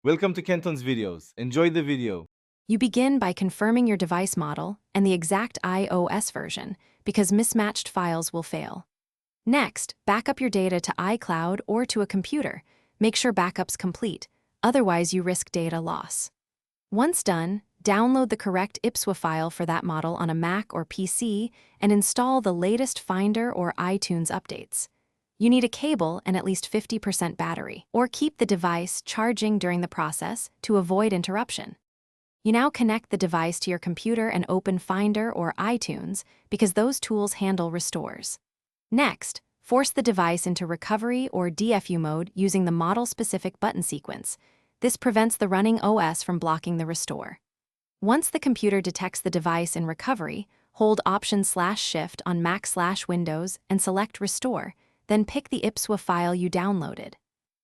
Welcome to Kenton's videos. Enjoy the video. You begin by confirming your device model and the exact iOS version, because mismatched files will fail. Next, back up your data to iCloud or to a computer. Make sure backup's complete, otherwise you risk data loss. Once done, download the correct IPSWA file for that model on a Mac or PC and install the latest Finder or iTunes updates. You need a cable and at least 50% battery, or keep the device charging during the process to avoid interruption. You now connect the device to your computer and open Finder or iTunes because those tools handle restores. Next, force the device into recovery or DFU mode using the model-specific button sequence. This prevents the running OS from blocking the restore. Once the computer detects the device in recovery, hold Option/Shift on Mac/Windows and select Restore, then pick the IPSWA file you downloaded.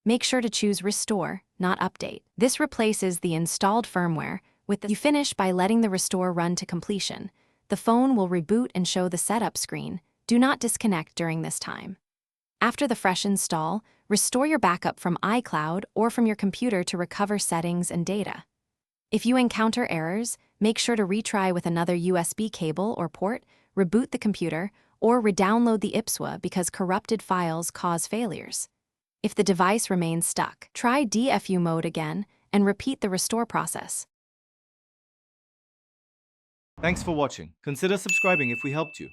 Make sure to choose Restore, not Update. This replaces the installed firmware with the. You finish by letting the restore run to completion. The phone will reboot and show the setup screen. Do not disconnect during this time. After the fresh install, restore your backup from iCloud or from your computer to recover settings and data. If you encounter errors, make sure to retry with another USB cable or port, reboot the computer, or redownload the IPSWA because corrupted files cause failures. If the device remains stuck, try DFU mode again and repeat the restore process. Thanks for watching. Consider subscribing if we helped you.